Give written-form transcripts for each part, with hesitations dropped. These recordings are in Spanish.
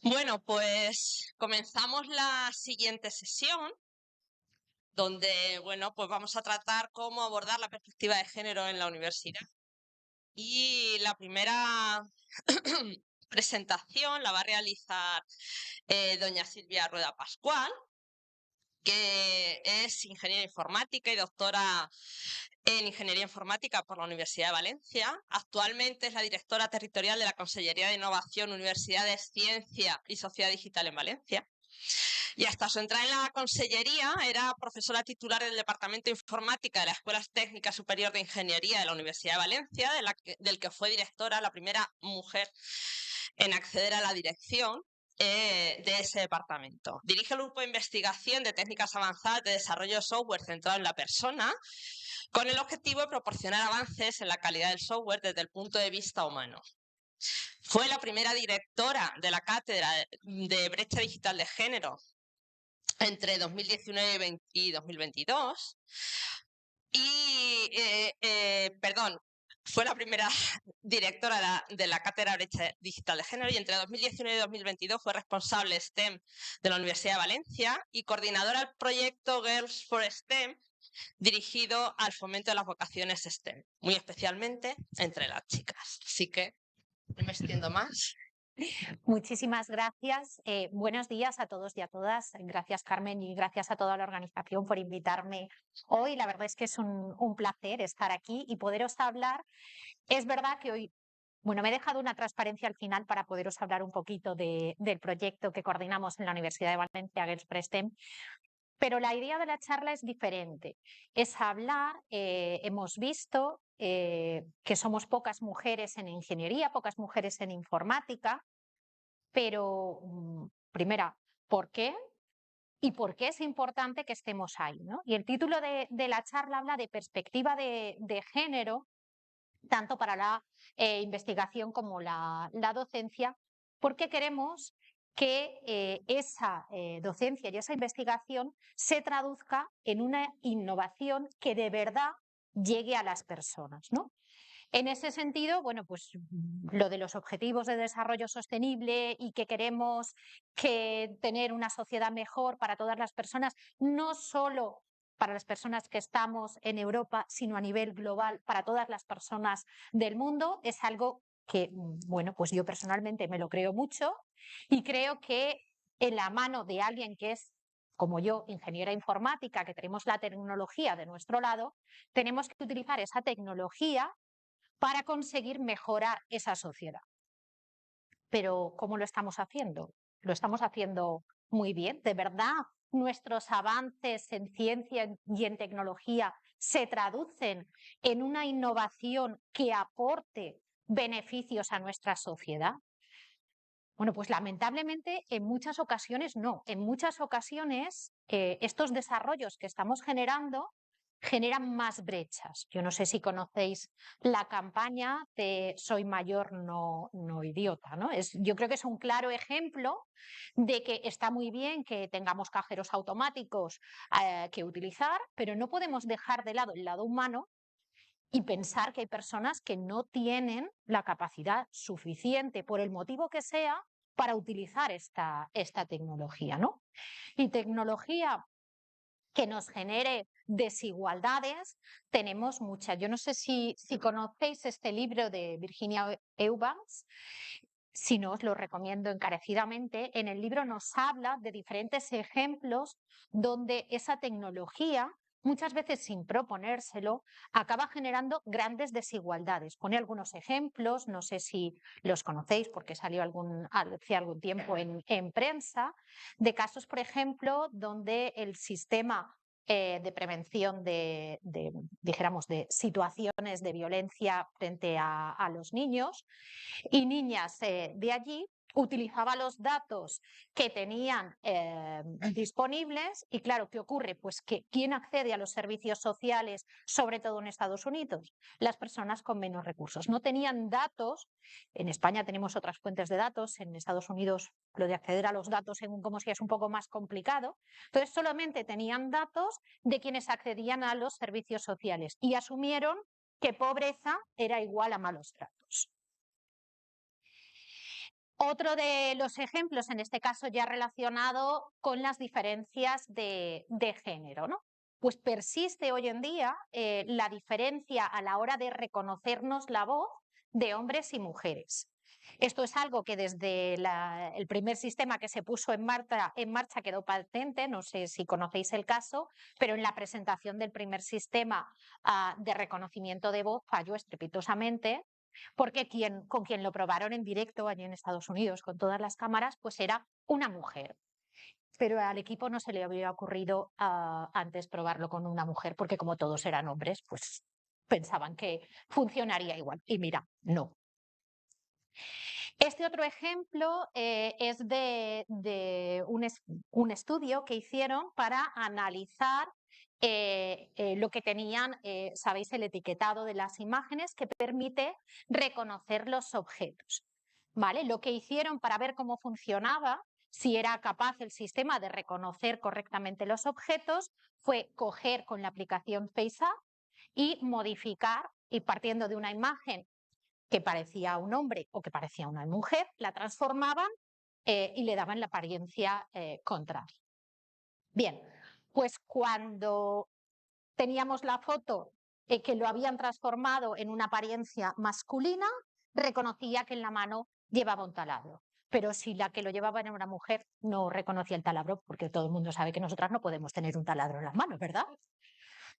Bueno, pues comenzamos la siguiente sesión, donde, bueno, pues vamos a tratar cómo abordar la perspectiva de género en la universidad. Y la primera presentación la va a realizar doña Silvia Rueda Pascual, que es ingeniera informática y doctora en Ingeniería Informática por la Universidad de Valencia. Actualmente es la directora territorial de la Consellería de Innovación, Universidades, Ciencia y Sociedad Digital en Valencia. Y hasta su entrada en la consellería era profesora titular del Departamento de Informática de la Escuela Técnica Superior de Ingeniería de la Universidad de Valencia, del que fue directora, la primera mujer en acceder a la dirección de ese departamento. Dirige el grupo de investigación de técnicas avanzadas de desarrollo de software centrado en la persona, con el objetivo de proporcionar avances en la calidad del software desde el punto de vista humano. Fue la primera directora de la Cátedra de Brecha Digital de Género entre 2019 y 2022. Fue la primera directora de la Cátedra de Brecha Digital de Género y entre 2019 y 2022 fue responsable STEM de la Universidad de Valencia y coordinadora del proyecto Girls for STEM, dirigido al fomento de las vocaciones STEM, muy especialmente entre las chicas. Así que no me extiendo más. Muchísimas gracias. Buenos días a todos y a todas. Gracias, Carmen, y gracias a toda la organización por invitarme hoy. La verdad es que es un placer estar aquí y poderos hablar. Es verdad que hoy, me he dejado una transparencia al final para poderos hablar un poquito del proyecto que coordinamos en la Universidad de Valencia, Girls for STEM. Pero la idea de la charla es diferente. Es hablar, hemos visto que somos pocas mujeres en ingeniería, pocas mujeres en informática. Pero, primera, ¿por qué? ¿Y por qué es importante que estemos ahí, ¿no? Y el título de la charla habla de perspectiva de género, tanto para la investigación como la docencia, porque queremos que esa docencia y esa investigación se traduzca en una innovación que de verdad llegue a las personas, ¿no? En ese sentido, pues lo de los objetivos de desarrollo sostenible y que queremos tener una sociedad mejor para todas las personas, no solo para las personas que estamos en Europa, sino a nivel global para todas las personas del mundo, es algo que, pues yo personalmente me lo creo mucho y creo que en la mano de alguien que es, como yo, ingeniera informática, que tenemos la tecnología de nuestro lado, tenemos que utilizar esa tecnología para conseguir mejorar esa sociedad. Pero ¿cómo lo estamos haciendo? Lo estamos haciendo muy bien. ¿De verdad nuestros avances en ciencia y en tecnología se traducen en una innovación que aporte beneficios a nuestra sociedad? Bueno, pues lamentablemente en muchas ocasiones no. En muchas ocasiones estos desarrollos que estamos generando generan más brechas. Yo no sé si conocéis la campaña de Soy mayor, no idiota, ¿no? Yo creo que es un claro ejemplo de que está muy bien que tengamos cajeros automáticos que utilizar, pero no podemos dejar de lado el lado humano y pensar que hay personas que no tienen la capacidad suficiente, por el motivo que sea, para utilizar esta tecnología, ¿no? Y tecnología que nos genere desigualdades, tenemos muchas. Yo no sé si conocéis este libro de Virginia Eubanks. Si no, os lo recomiendo encarecidamente. En el libro nos habla de diferentes ejemplos donde esa tecnología, muchas veces sin proponérselo, acaba generando grandes desigualdades. Pone algunos ejemplos, no sé si los conocéis porque salió hace algún tiempo en prensa, de casos, por ejemplo, donde el sistema de prevención dijéramos, de situaciones de violencia frente a los niños y niñas de allí utilizaba los datos que tenían disponibles y claro, ¿qué ocurre? Pues que ¿quién accede a los servicios sociales, sobre todo en Estados Unidos? Las personas con menos recursos. No tenían datos, en España tenemos otras fuentes de datos, en Estados Unidos lo de acceder a los datos según como si es un poco más complicado, entonces solamente tenían datos de quienes accedían a los servicios sociales y asumieron que pobreza era igual a malos tratos. Otro de los ejemplos, en este caso ya relacionado con las diferencias de género, ¿no? Pues persiste hoy en día la diferencia a la hora de reconocernos la voz de hombres y mujeres. Esto es algo que desde el primer sistema que se puso en marcha quedó patente, no sé si conocéis el caso, pero en la presentación del primer sistema de reconocimiento de voz falló estrepitosamente, porque con quien lo probaron en directo allí en Estados Unidos con todas las cámaras, pues era una mujer. Pero al equipo no se le había ocurrido antes probarlo con una mujer, porque como todos eran hombres, pues pensaban que funcionaría igual. Y mira, no. Este otro ejemplo es de un estudio que hicieron para analizar lo que tenían, sabéis, el etiquetado de las imágenes que permite reconocer los objetos. ¿Vale? Lo que hicieron para ver cómo funcionaba, si era capaz el sistema de reconocer correctamente los objetos, fue coger con la aplicación FaceApp y modificar, y partiendo de una imagen que parecía un hombre o que parecía una mujer, la transformaban y le daban la apariencia contraria. Bien, pues cuando teníamos la foto que lo habían transformado en una apariencia masculina, reconocía que en la mano llevaba un taladro. Pero si la que lo llevaba era una mujer, no reconocía el taladro, porque todo el mundo sabe que nosotras no podemos tener un taladro en las manos, ¿verdad?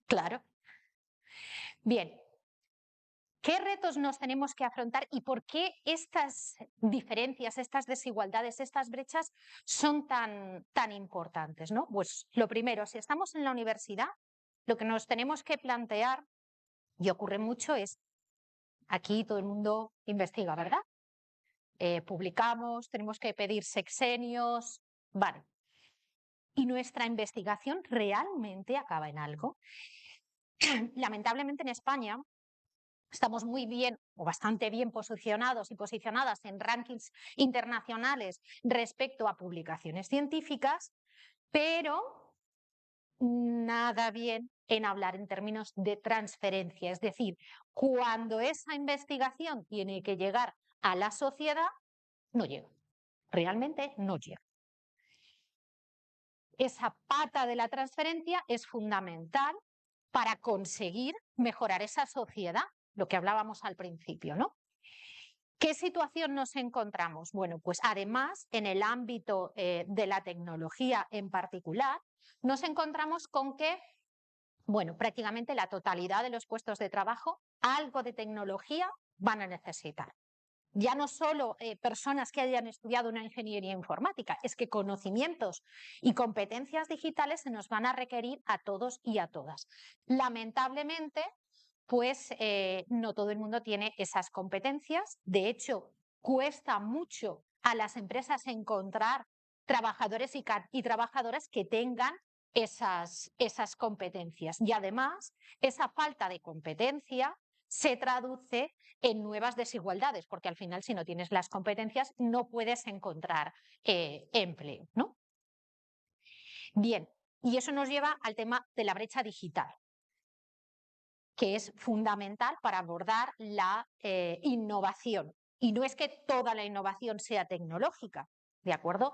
Claro. Bien, ¿qué retos nos tenemos que afrontar y por qué estas diferencias, estas desigualdades, estas brechas son tan importantes, ¿no? Pues lo primero, si estamos en la universidad, lo que nos tenemos que plantear, y ocurre mucho, es aquí todo el mundo investiga, ¿verdad? Publicamos, tenemos que pedir sexenios, vale. ¿Y nuestra investigación realmente acaba en algo? Lamentablemente en España estamos muy bien o bastante bien posicionados y posicionadas en rankings internacionales respecto a publicaciones científicas, pero nada bien en hablar en términos de transferencia. Es decir, cuando esa investigación tiene que llegar a la sociedad, no llega. Realmente no llega. Esa pata de la transferencia es fundamental para conseguir mejorar esa sociedad, lo que hablábamos al principio, ¿no? ¿Qué situación nos encontramos? Bueno, pues además, en el ámbito de la tecnología en particular, nos encontramos con que, bueno, prácticamente la totalidad de los puestos de trabajo, algo de tecnología van a necesitar. Ya no solo personas que hayan estudiado una ingeniería informática, es que conocimientos y competencias digitales se nos van a requerir a todos y a todas. Lamentablemente, pues no todo el mundo tiene esas competencias. De hecho, cuesta mucho a las empresas encontrar trabajadores y trabajadoras que tengan esas competencias. Y además, esa falta de competencia se traduce en nuevas desigualdades, porque al final, si no tienes las competencias, no puedes encontrar empleo, ¿no? Bien, y eso nos lleva al tema de la brecha digital, que es fundamental para abordar la innovación. Y no es que toda la innovación sea tecnológica, ¿de acuerdo?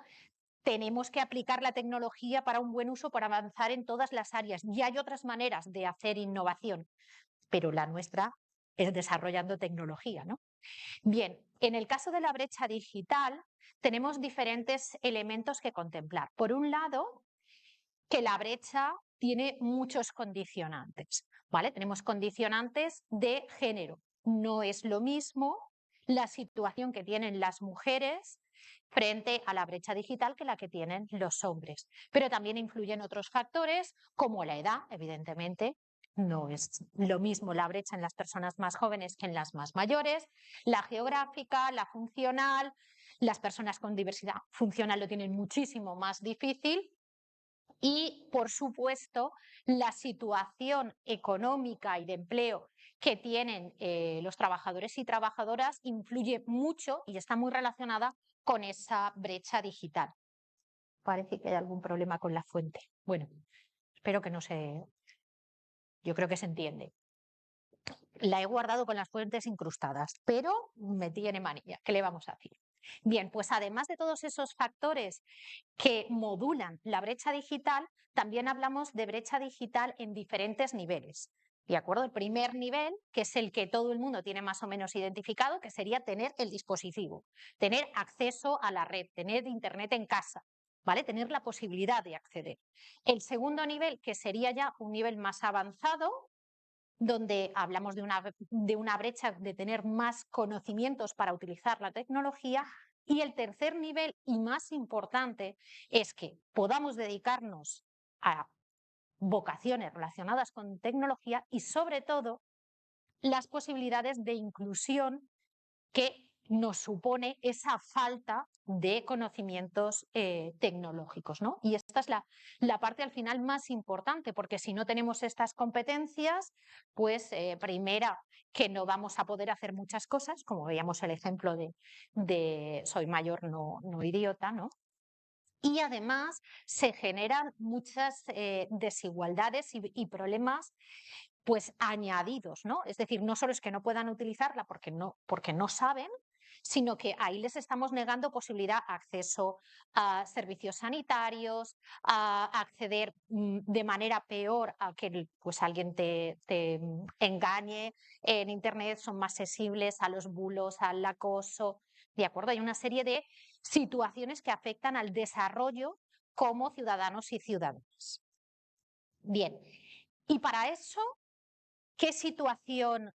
Tenemos que aplicar la tecnología para un buen uso, para avanzar en todas las áreas. Y hay otras maneras de hacer innovación, pero la nuestra es desarrollando tecnología, ¿no? Bien, en el caso de la brecha digital, tenemos diferentes elementos que contemplar. Por un lado, que la brecha tiene muchos condicionantes, ¿vale? Tenemos condicionantes de género. No es lo mismo la situación que tienen las mujeres frente a la brecha digital que la que tienen los hombres. Pero también influyen otros factores como la edad, evidentemente. No es lo mismo la brecha en las personas más jóvenes que en las más mayores, la geográfica, la funcional. Las personas con diversidad funcional lo tienen muchísimo más difícil. Y, por supuesto, la situación económica y de empleo que tienen los trabajadores y trabajadoras influye mucho y está muy relacionada con esa brecha digital. Parece que hay algún problema con la fuente. Bueno, espero que no se... Yo creo que se entiende. La he guardado con las fuentes incrustadas, pero me tiene manía. ¿Qué le vamos a hacer? Bien, pues además de todos esos factores que modulan la brecha digital, también hablamos de brecha digital en diferentes niveles. ¿De acuerdo? El primer nivel, que es el que todo el mundo tiene más o menos identificado, que sería tener el dispositivo, tener acceso a la red, tener internet en casa, ¿vale? Tener la posibilidad de acceder. El segundo nivel, que sería ya un nivel más avanzado, donde hablamos de una brecha de tener más conocimientos para utilizar la tecnología. Y el tercer nivel, y más importante, es que podamos dedicarnos a vocaciones relacionadas con tecnología y, sobre todo, las posibilidades de inclusión que nos supone esa falta de conocimientos tecnológicos, ¿no? Y esta es la parte al final más importante, porque si no tenemos estas competencias, pues primera, que no vamos a poder hacer muchas cosas, como veíamos el ejemplo de soy mayor, no idiota, ¿no? Y además se generan muchas desigualdades y problemas pues añadidos, ¿no? Es decir, no solo es que no puedan utilizarla porque no saben, sino que ahí les estamos negando posibilidad de acceso a servicios sanitarios, a acceder de manera peor a que pues alguien te engañe en Internet, son más sensibles a los bulos, al acoso, ¿de acuerdo? Hay una serie de situaciones que afectan al desarrollo como ciudadanos y ciudadanas. Bien, y para eso, ¿qué situación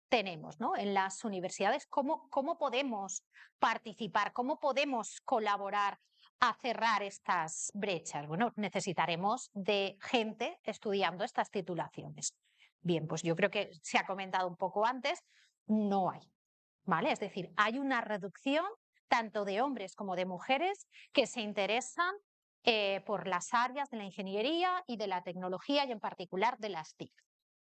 tenemos, ¿no? En las universidades? ¿Cómo podemos participar? ¿Cómo podemos colaborar a cerrar estas brechas? Bueno, necesitaremos de gente estudiando estas titulaciones. Bien, pues yo creo que se ha comentado un poco antes, no hay, ¿vale? Es decir, hay una reducción tanto de hombres como de mujeres que se interesan por las áreas de la ingeniería y de la tecnología y en particular de las TIC.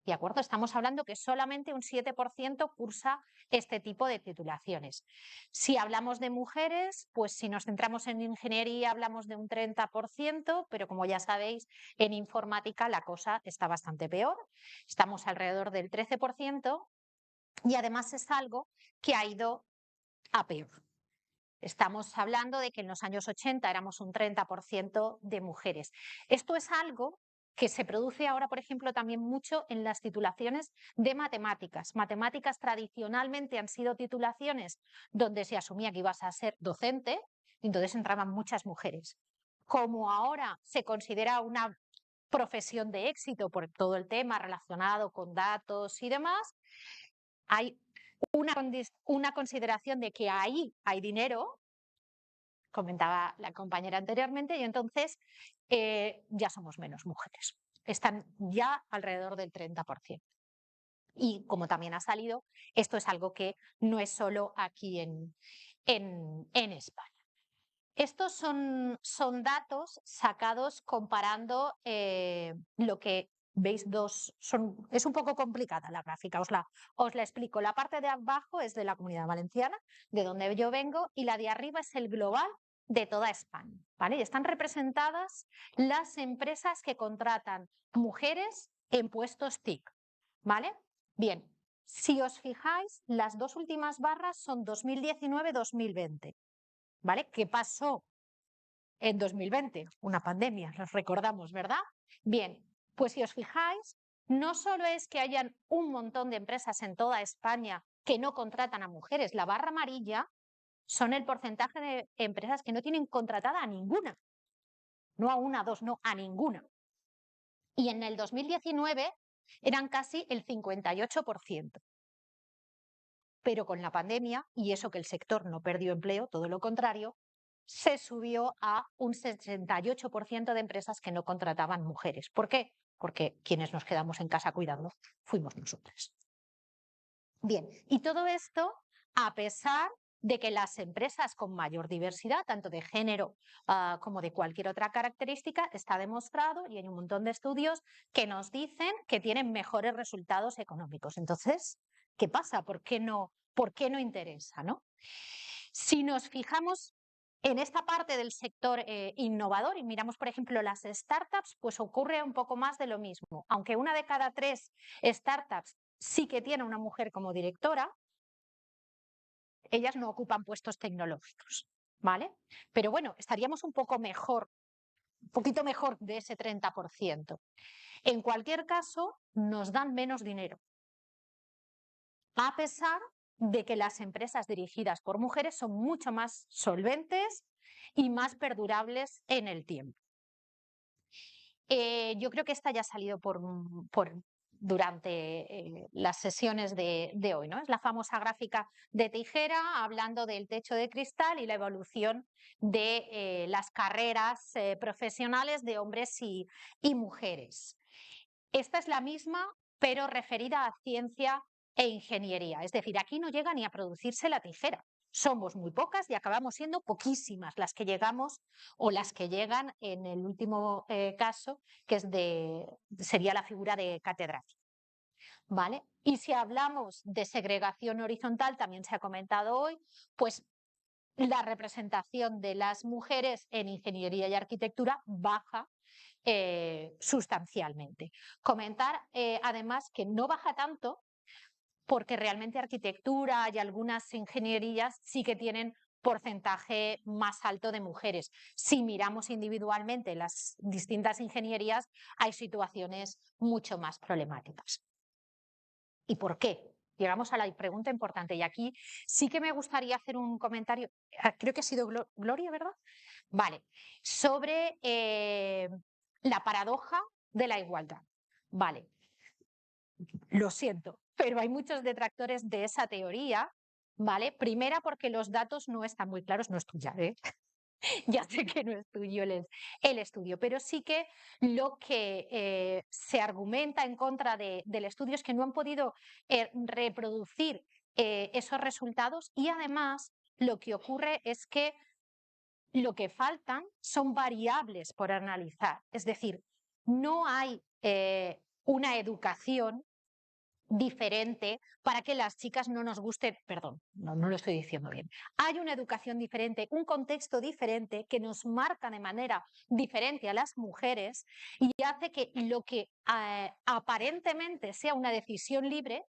¿De acuerdo? Estamos hablando que solamente un 7% cursa este tipo de titulaciones. Si hablamos de mujeres, pues si nos centramos en ingeniería hablamos de un 30%, pero como ya sabéis, en informática la cosa está bastante peor. Estamos alrededor del 13% y además es algo que ha ido a peor. Estamos hablando de que en los años 80 éramos un 30% de mujeres. Esto es algo que se produce ahora, por ejemplo, también mucho en las titulaciones de matemáticas. Matemáticas tradicionalmente han sido titulaciones donde se asumía que ibas a ser docente, y entonces entraban muchas mujeres. Como ahora se considera una profesión de éxito por todo el tema relacionado con datos y demás, hay una consideración de que ahí hay dinero, comentaba la compañera anteriormente, y entonces ya somos menos mujeres. Están ya alrededor del 30%. Y como también ha salido, esto es algo que no es solo aquí en España. Estos son datos sacados comparando lo que veis es un poco complicada la gráfica, os la explico. La parte de abajo es de la Comunidad Valenciana, de donde yo vengo, y la de arriba es el global de toda España, ¿vale? Y están representadas las empresas que contratan mujeres en puestos TIC, ¿vale? Bien, si os fijáis, las dos últimas barras son 2019-2020. ¿Vale? ¿Qué pasó en 2020? Una pandemia, nos recordamos, ¿verdad? Bien, pues si os fijáis, no solo es que hayan un montón de empresas en toda España que no contratan a mujeres, la barra amarilla son el porcentaje de empresas que no tienen contratada a ninguna. No a una, dos, no, a ninguna. Y en el 2019 eran casi el 58%. Pero con la pandemia, y eso que el sector no perdió empleo, todo lo contrario, se subió a un 68% de empresas que no contrataban mujeres. ¿Por qué? Porque quienes nos quedamos en casa cuidando fuimos nosotras. Bien, y todo esto a pesar de que las empresas con mayor diversidad, tanto de género como de cualquier otra característica, está demostrado, y hay un montón de estudios que nos dicen que tienen mejores resultados económicos. Entonces, ¿qué pasa? ¿Por qué no interesa, ¿no? Si nos fijamos en esta parte del sector innovador y miramos, por ejemplo, las startups, pues ocurre un poco más de lo mismo. Aunque una de cada 3 startups sí que tiene una mujer como directora, ellas no ocupan puestos tecnológicos, ¿vale? Pero bueno, estaríamos un poco mejor, un poquito mejor de ese 30%. En cualquier caso, nos dan menos dinero, a pesar de que las empresas dirigidas por mujeres son mucho más solventes y más perdurables en el tiempo. Yo creo que esta ya ha salido durante las sesiones de hoy, ¿no? Es la famosa gráfica de Tijera hablando del techo de cristal y la evolución de las carreras profesionales de hombres y mujeres. Esta es la misma, pero referida a ciencia e ingeniería. Es decir, aquí no llega ni a producirse la tijera. Somos muy pocas y acabamos siendo poquísimas las que llegamos o las que llegan en el último caso, que sería la figura de catedrático. ¿Vale? Y si hablamos de segregación horizontal, también se ha comentado hoy, pues la representación de las mujeres en ingeniería y arquitectura baja sustancialmente. Comentar además que no baja tanto porque realmente arquitectura y algunas ingenierías sí que tienen porcentaje más alto de mujeres. Si miramos individualmente las distintas ingenierías, hay situaciones mucho más problemáticas. ¿Y por qué? Llegamos a la pregunta importante y aquí sí que me gustaría hacer un comentario, creo que ha sido Gloria, ¿verdad? Vale, sobre la paradoja de la igualdad. Vale, lo siento, pero hay muchos detractores de esa teoría, ¿vale? Primera porque los datos no están muy claros, no es tuya, ¿eh? Ya sé que no es tuyo el estudio, pero sí que lo que se argumenta en contra del estudio es que no han podido reproducir esos resultados y además lo que ocurre es que lo que faltan son variables por analizar, es decir, no hay una educación diferente para que las chicas no nos guste, perdón, no lo estoy diciendo bien. Hay una educación diferente, un contexto diferente que nos marca de manera diferente a las mujeres y hace que lo que aparentemente sea una decisión libre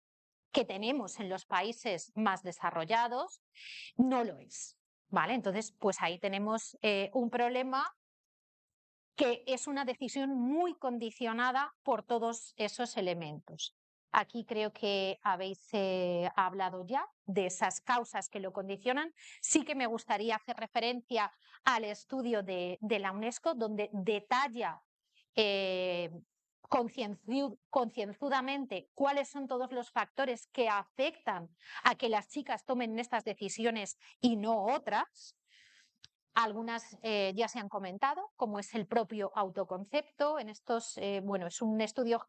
que tenemos en los países más desarrollados, no lo es. ¿Vale? Entonces, pues ahí tenemos un problema que es una decisión muy condicionada por todos esos elementos. Aquí creo que habéis hablado ya de esas causas que lo condicionan. Sí que me gustaría hacer referencia al estudio de la UNESCO, donde detalla concienzudamente cuáles son todos los factores que afectan a que las chicas tomen estas decisiones y no otras. Algunas ya se han comentado, como es el propio autoconcepto. En estos, bueno, es un estudio,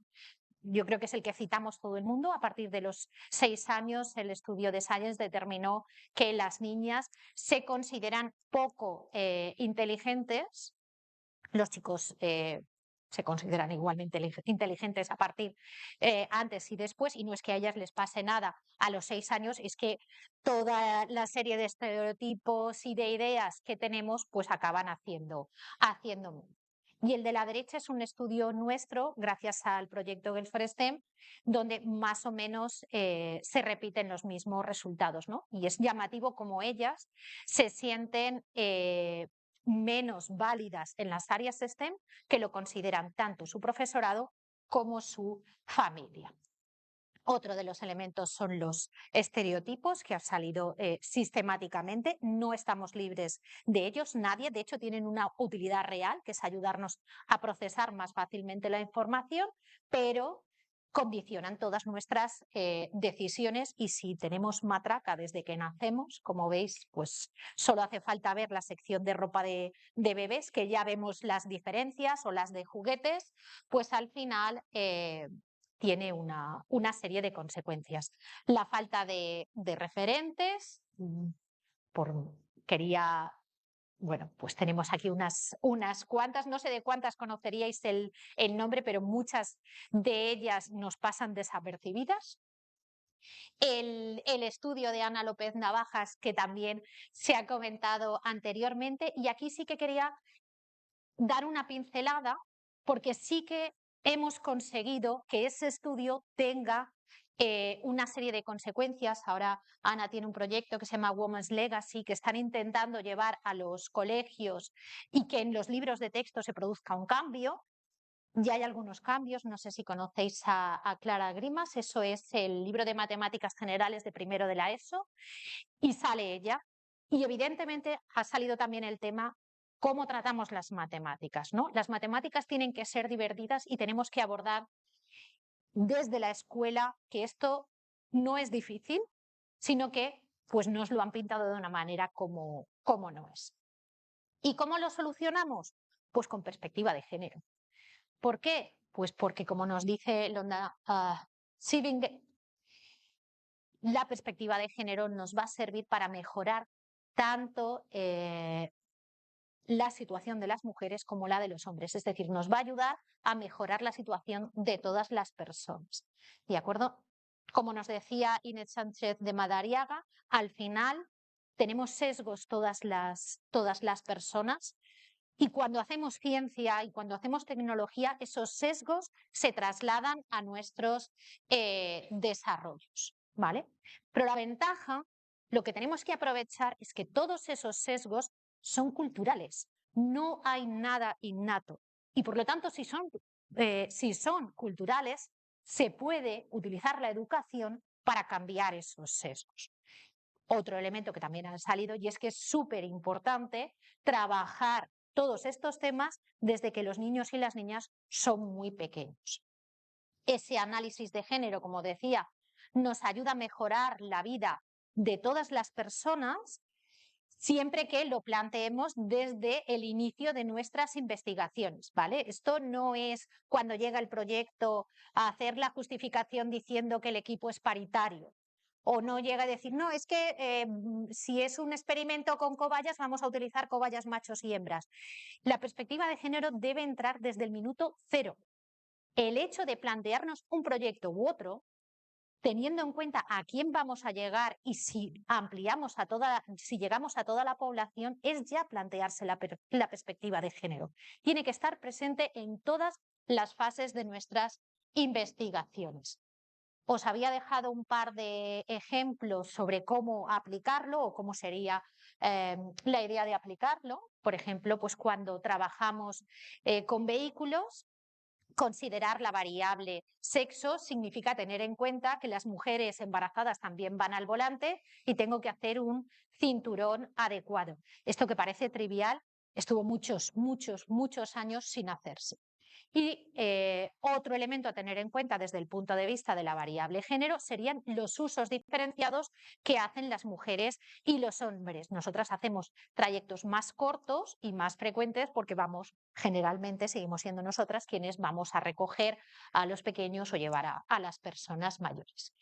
yo creo que es el que citamos todo el mundo. A partir de los 6 años, el estudio de Science determinó que las niñas se consideran poco inteligentes. Los chicos se consideran igualmente inteligentes a partir antes y después, y no es que a ellas les pase nada a los 6 años, es que toda la serie de estereotipos y de ideas que tenemos pues acaban haciendo. Y el de la derecha es un estudio nuestro, gracias al proyecto Gelfrestem, donde más o menos se repiten los mismos resultados, ¿no? Y es llamativo como ellas se sienten menos válidas en las áreas STEM que lo consideran tanto su profesorado como su familia. Otro de los elementos son los estereotipos que han salido sistemáticamente. No estamos libres de ellos, nadie. De hecho, tienen una utilidad real, que es ayudarnos a procesar más fácilmente la información, pero condicionan todas nuestras decisiones y si tenemos matraca desde que nacemos, como veis, pues solo hace falta ver la sección de ropa de bebés, que ya vemos las diferencias o las de juguetes, pues al final tiene una serie de consecuencias. La falta de referentes, quería, bueno, pues tenemos aquí unas cuantas, no sé de cuántas conoceríais el nombre, pero muchas de ellas nos pasan desapercibidas. El estudio de Ana López Navajas, que también se ha comentado anteriormente, y aquí sí que quería dar una pincelada, porque sí que hemos conseguido que ese estudio tenga una serie de consecuencias. Ahora Ana tiene un proyecto que se llama Women's Legacy, que están intentando llevar a los colegios y que en los libros de texto se produzca un cambio. Ya hay algunos cambios, no sé si conocéis a Clara Grimas, eso es el libro de matemáticas generales de primero de la ESO, y sale ella. Y evidentemente ha salido también el tema cómo tratamos las matemáticas, ¿no? Las matemáticas tienen que ser divertidas y tenemos que abordar desde la escuela que esto no es difícil, sino que pues nos lo han pintado de una manera como no es. ¿Y cómo lo solucionamos? Pues con perspectiva de género. ¿Por qué? Pues porque, como nos dice Londa Siving, la perspectiva de género nos va a servir para mejorar tanto la situación de las mujeres como la de los hombres. Es decir, nos va a ayudar a mejorar la situación de todas las personas. ¿De acuerdo? Como nos decía Inés Sánchez de Madariaga, al final tenemos sesgos todas las personas. Y cuando hacemos ciencia y cuando hacemos tecnología, esos sesgos se trasladan a nuestros desarrollos, ¿vale? Pero la ventaja, lo que tenemos que aprovechar es que todos esos sesgos son culturales, no hay nada innato. Y por lo tanto, si son culturales, se puede utilizar la educación para cambiar esos sesgos. Otro elemento que también ha salido y es que es súper importante trabajar todos estos temas desde que los niños y las niñas son muy pequeños. Ese análisis de género, como decía, nos ayuda a mejorar la vida de todas las personas siempre que lo planteemos desde el inicio de nuestras investigaciones, ¿vale? Esto no es cuando llega el proyecto a hacer la justificación diciendo que el equipo es paritario. O no llega a decir, no, es que si es un experimento con cobayas, vamos a utilizar cobayas machos y hembras. La perspectiva de género debe entrar desde el minuto cero. El hecho de plantearnos un proyecto u otro, teniendo en cuenta a quién vamos a llegar y si si llegamos a toda la población, es ya plantearse la perspectiva de género. Tiene que estar presente en todas las fases de nuestras investigaciones. Os había dejado un par de ejemplos sobre cómo aplicarlo o cómo sería la idea de aplicarlo. Por ejemplo, pues cuando trabajamos con vehículos, considerar la variable sexo significa tener en cuenta que las mujeres embarazadas también van al volante y tengo que hacer un cinturón adecuado. Esto que parece trivial estuvo muchos años sin hacerse. Y otro elemento a tener en cuenta desde el punto de vista de la variable género serían los usos diferenciados que hacen las mujeres y los hombres. Nosotras hacemos trayectos más cortos y más frecuentes porque generalmente seguimos siendo nosotras quienes vamos a recoger a los pequeños o llevar a las personas mayores.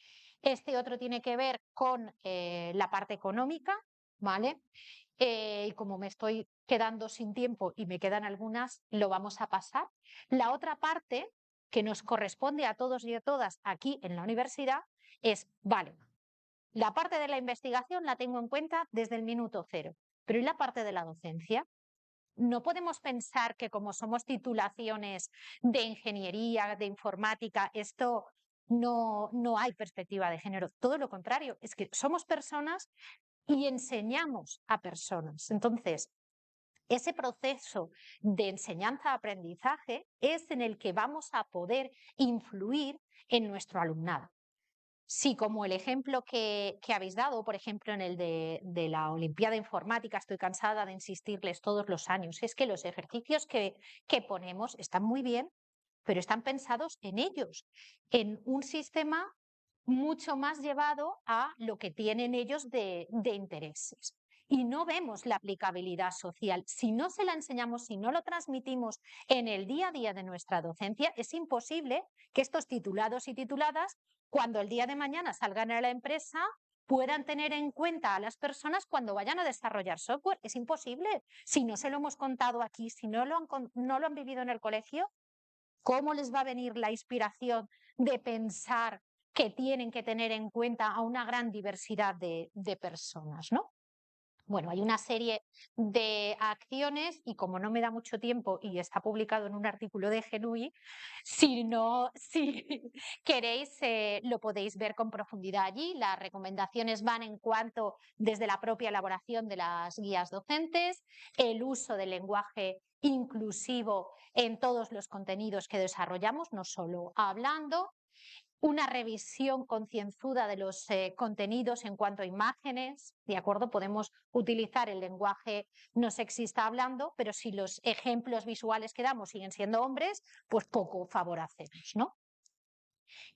Este otro tiene que ver con la parte económica, ¿vale? Y como me estoy quedando sin tiempo y me quedan algunas, lo vamos a pasar. La otra parte que nos corresponde a todos y a todas aquí en la universidad es, vale, la parte de la investigación la tengo en cuenta desde el minuto cero, pero ¿y la parte de la docencia? No podemos pensar que como somos titulaciones de ingeniería, de informática, esto no hay perspectiva de género. Todo lo contrario, es que somos personas y enseñamos a personas. Entonces, ese proceso de enseñanza-aprendizaje es en el que vamos a poder influir en nuestro alumnado. Si como el ejemplo que habéis dado, por ejemplo, en el de la Olimpiada Informática, estoy cansada de insistirles todos los años, es que los ejercicios que ponemos están muy bien, pero están pensados en ellos, en un sistema mucho más llevado a lo que tienen ellos de intereses. Y no vemos la aplicabilidad social. Si no se la enseñamos, si no lo transmitimos en el día a día de nuestra docencia, es imposible que estos titulados y tituladas, cuando el día de mañana salgan a la empresa, puedan tener en cuenta a las personas cuando vayan a desarrollar software. Es imposible. Si no se lo hemos contado aquí, si no lo han vivido en el colegio, ¿cómo les va a venir la inspiración de pensar que tienen que tener en cuenta a una gran diversidad de personas, ¿no? Bueno, hay una serie de acciones y como no me da mucho tiempo y está publicado en un artículo de Genui, si queréis, lo podéis ver con profundidad allí. Las recomendaciones van en cuanto desde la propia elaboración de las guías docentes, el uso del lenguaje inclusivo en todos los contenidos que desarrollamos, no solo hablando, una revisión concienzuda de los contenidos en cuanto a imágenes, ¿de acuerdo? Podemos utilizar el lenguaje no sexista hablando, pero si los ejemplos visuales que damos siguen siendo hombres, pues poco favor hacemos, ¿no?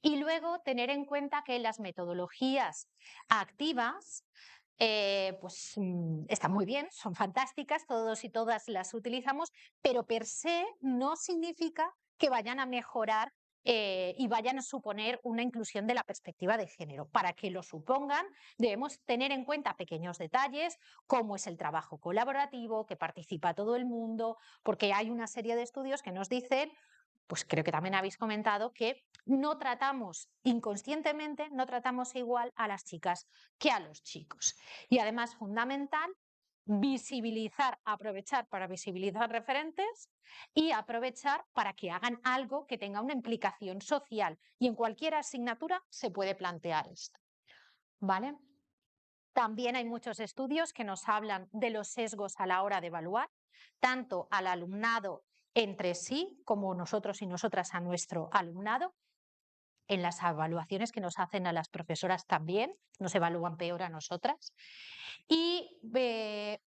Y luego tener en cuenta que las metodologías activas pues están muy bien, son fantásticas, todos y todas las utilizamos, pero per se no significa que vayan a mejorar y vayan a suponer una inclusión de la perspectiva de género. Para que lo supongan, debemos tener en cuenta pequeños detalles, como es el trabajo colaborativo, que participa todo el mundo, porque hay una serie de estudios que nos dicen, pues creo que también habéis comentado, que no tratamos inconscientemente, no tratamos igual a las chicas que a los chicos. Y además, fundamental, visibilizar, aprovechar para visibilizar referentes y aprovechar para que hagan algo que tenga una implicación social. Y en cualquier asignatura se puede plantear esto. ¿Vale? También hay muchos estudios que nos hablan de los sesgos a la hora de evaluar, tanto al alumnado entre sí como nosotros y nosotras a nuestro alumnado. En las evaluaciones que nos hacen a las profesoras también, nos evalúan peor a nosotras. Y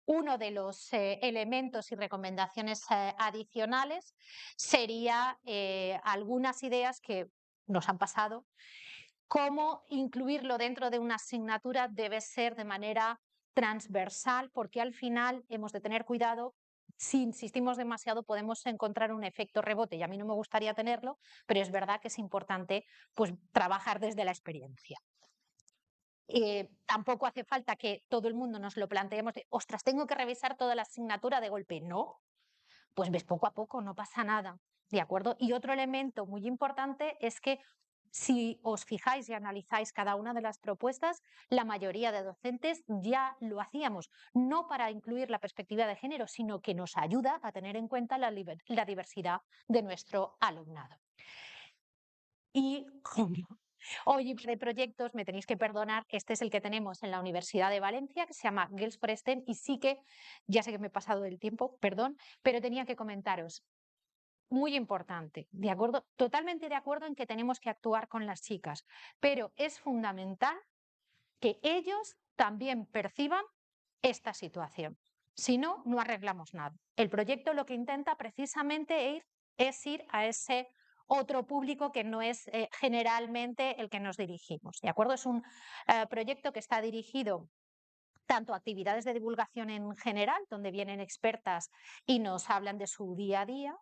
uno de los elementos y recomendaciones adicionales sería algunas ideas que nos han pasado. Cómo incluirlo dentro de una asignatura debe ser de manera transversal, porque al final hemos de tener cuidado. Si insistimos demasiado podemos encontrar un efecto rebote y a mí no me gustaría tenerlo, pero es verdad que es importante pues, trabajar desde la experiencia. Tampoco hace falta que todo el mundo nos lo planteemos de, ostras, tengo que revisar toda la asignatura de golpe. No, pues ves poco a poco, no pasa nada, ¿de acuerdo? Y otro elemento muy importante es que si os fijáis y analizáis cada una de las propuestas, la mayoría de docentes ya lo hacíamos, no para incluir la perspectiva de género, sino que nos ayuda a tener en cuenta la diversidad de nuestro alumnado. Y hoy de proyectos, me tenéis que perdonar, este es el que tenemos en la Universidad de Valencia, que se llama Girls for STEM, y sí que, ya sé que me he pasado del tiempo, perdón, pero tenía que comentaros. Muy importante, ¿de acuerdo? Totalmente de acuerdo en que tenemos que actuar con las chicas, pero es fundamental que ellos también perciban esta situación. Si no, no arreglamos nada. El proyecto lo que intenta precisamente es ir a ese otro público que no es generalmente el que nos dirigimos, ¿de acuerdo? Es un proyecto que está dirigido tanto a actividades de divulgación en general, donde vienen expertas y nos hablan de su día a día,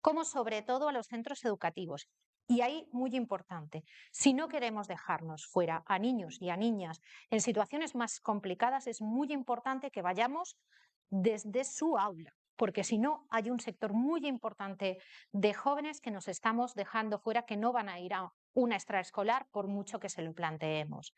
como sobre todo a los centros educativos. Y ahí, muy importante, si no queremos dejarnos fuera a niños y a niñas en situaciones más complicadas, es muy importante que vayamos desde su aula, porque si no, hay un sector muy importante de jóvenes que nos estamos dejando fuera, que no van a ir a una extraescolar por mucho que se lo planteemos.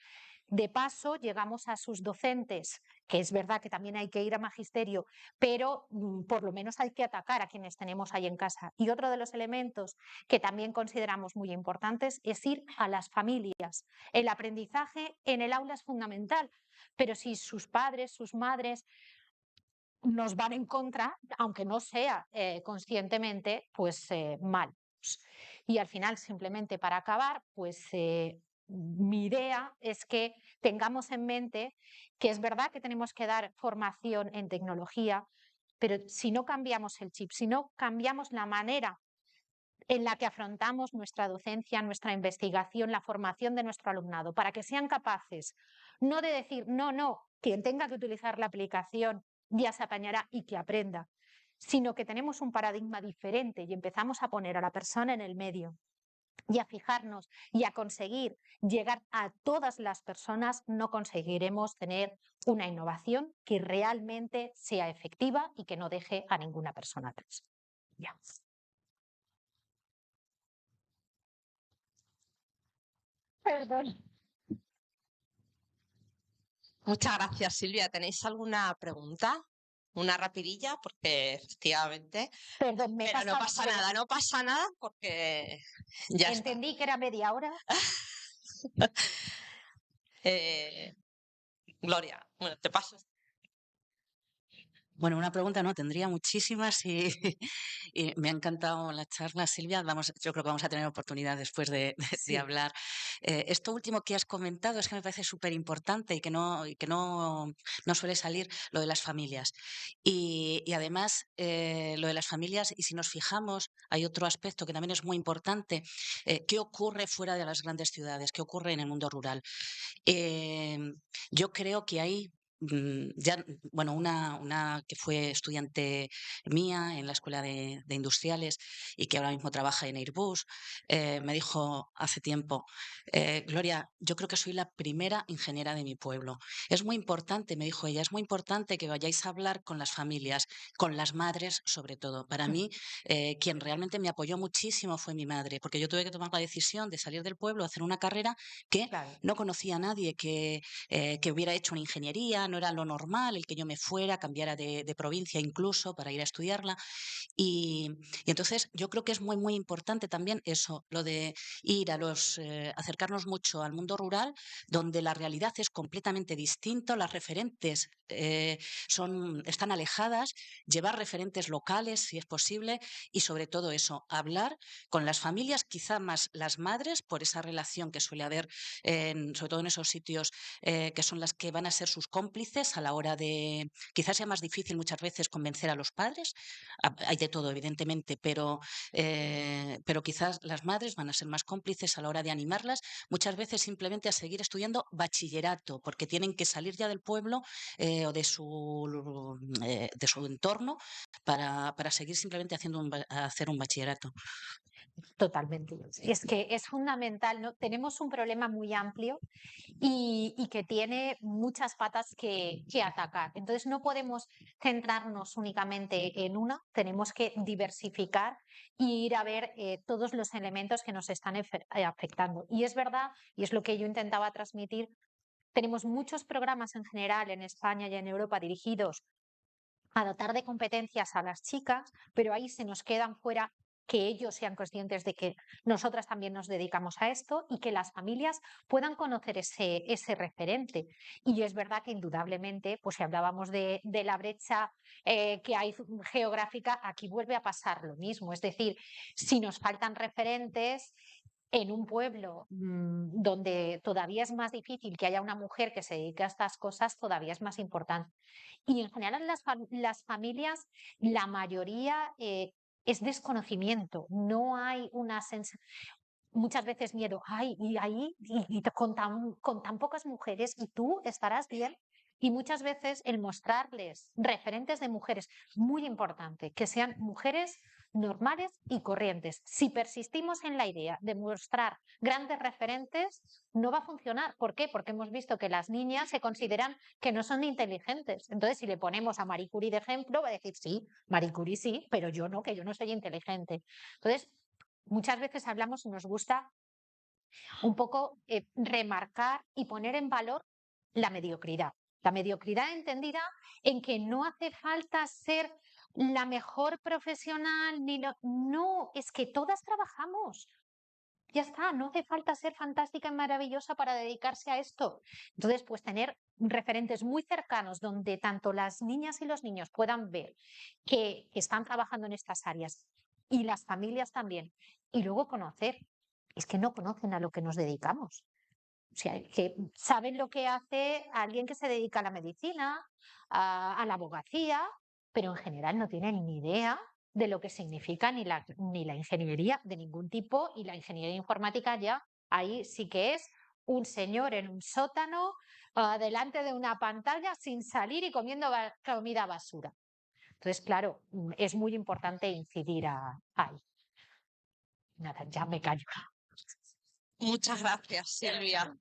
De paso, llegamos a sus docentes, que es verdad que también hay que ir a magisterio, pero por lo menos hay que atacar a quienes tenemos ahí en casa. Y otro de los elementos que también consideramos muy importantes es ir a las familias. El aprendizaje en el aula es fundamental, pero si sus padres, sus madres nos van en contra, aunque no sea conscientemente, pues mal. Y al final, simplemente para acabar, pues mi idea es que tengamos en mente que es verdad que tenemos que dar formación en tecnología, pero si no cambiamos el chip, si no cambiamos la manera en la que afrontamos nuestra docencia, nuestra investigación, la formación de nuestro alumnado, para que sean capaces no de decir, no, quien tenga que utilizar la aplicación ya se apañará y que aprenda, sino que tenemos un paradigma diferente y empezamos a poner a la persona en el medio y a fijarnos y a conseguir llegar a todas las personas, no conseguiremos tener una innovación que realmente sea efectiva y que no deje a ninguna persona atrás. Ya. Perdón. Muchas gracias, Silvia. ¿Tenéis alguna pregunta? Una rapidilla, porque efectivamente. Perdón, me he Pero no pasado. pasa nada, no pasa nada porque ya está. Entendí que era media hora. Gloria, bueno, te paso. Bueno, una pregunta no, tendría muchísimas y, y me ha encantado la charla, Silvia. Yo creo que vamos a tener oportunidad después de Sí. hablar. Esto último que has comentado es que me parece súper importante y que no suele salir, lo de las familias. Y además, lo de las familias, y si nos fijamos, hay otro aspecto que también es muy importante. ¿Qué ocurre fuera de las grandes ciudades? ¿Qué ocurre en el mundo rural? Yo creo que hay ya, bueno, una que fue estudiante mía en la Escuela de Industriales y que ahora mismo trabaja en Airbus, me dijo hace tiempo, Gloria, yo creo que soy la primera ingeniera de mi pueblo. Es muy importante, me dijo ella, es muy importante que vayáis a hablar con las familias, con las madres sobre todo. Para mí, quien realmente me apoyó muchísimo fue mi madre, porque yo tuve que tomar la decisión de salir del pueblo, hacer una carrera que Claro. no conocía a nadie que hubiera hecho una ingeniería, no era lo normal el que yo me fuera, cambiara de provincia incluso para ir a estudiarla. Y entonces yo creo que es muy, muy importante también eso, lo de ir acercarnos mucho al mundo rural, donde la realidad es completamente distinta, las referentes están alejadas, llevar referentes locales si es posible y sobre todo eso, hablar con las familias, quizá más las madres, por esa relación que suele haber, sobre todo en esos sitios que son las que van a ser sus cómplices a la hora de, quizás sea más difícil muchas veces convencer a los padres, hay de todo evidentemente, pero quizás las madres van a ser más cómplices a la hora de animarlas, muchas veces simplemente a seguir estudiando bachillerato, porque tienen que salir ya del pueblo o de su entorno para seguir simplemente hacer un bachillerato. Totalmente. Es que es fundamental, ¿no? Tenemos un problema muy amplio y que tiene muchas patas que atacar. Entonces no podemos centrarnos únicamente en una, tenemos que diversificar e ir a ver todos los elementos que nos están afectando. Y es verdad, y es lo que yo intentaba transmitir, tenemos muchos programas en general en España y en Europa dirigidos a dotar de competencias a las chicas, pero ahí se nos quedan fuera que ellos sean conscientes de que nosotras también nos dedicamos a esto y que las familias puedan conocer ese referente. Y es verdad que indudablemente, pues si hablábamos de la brecha que hay geográfica, aquí vuelve a pasar lo mismo. Es decir, si nos faltan referentes en un pueblo donde todavía es más difícil que haya una mujer que se dedique a estas cosas, todavía es más importante. Y en general las familias, la mayoría es desconocimiento, no hay una sensación, muchas veces miedo, ay, y ahí, con tan pocas mujeres, y tú estarás bien. Y muchas veces el mostrarles referentes de mujeres, muy importante, que sean mujeres normales y corrientes. Si persistimos en la idea de mostrar grandes referentes, no va a funcionar. ¿Por qué? Porque hemos visto que las niñas se consideran que no son inteligentes. Entonces, si le ponemos a Marie Curie de ejemplo, va a decir, sí, Marie Curie sí, pero yo no, que yo no soy inteligente. Entonces, muchas veces hablamos y nos gusta un poco remarcar y poner en valor la mediocridad. La mediocridad entendida en que no hace falta ser la mejor profesional, no, es que todas trabajamos. Ya está, no hace falta ser fantástica y maravillosa para dedicarse a esto. Entonces, pues tener referentes muy cercanos donde tanto las niñas y los niños puedan ver que están trabajando en estas áreas y las familias también. Y luego conocer, es que no conocen a lo que nos dedicamos. O sea, que saben lo que hace alguien que se dedica a la medicina, a la abogacía, pero en general no tienen ni idea de lo que significa ni la ingeniería de ningún tipo, y la ingeniería informática ya ahí sí que es un señor en un sótano delante de una pantalla sin salir y comiendo comida basura. Entonces, claro, es muy importante incidir ahí. Nada, ya me callo. Muchas gracias, Silvia.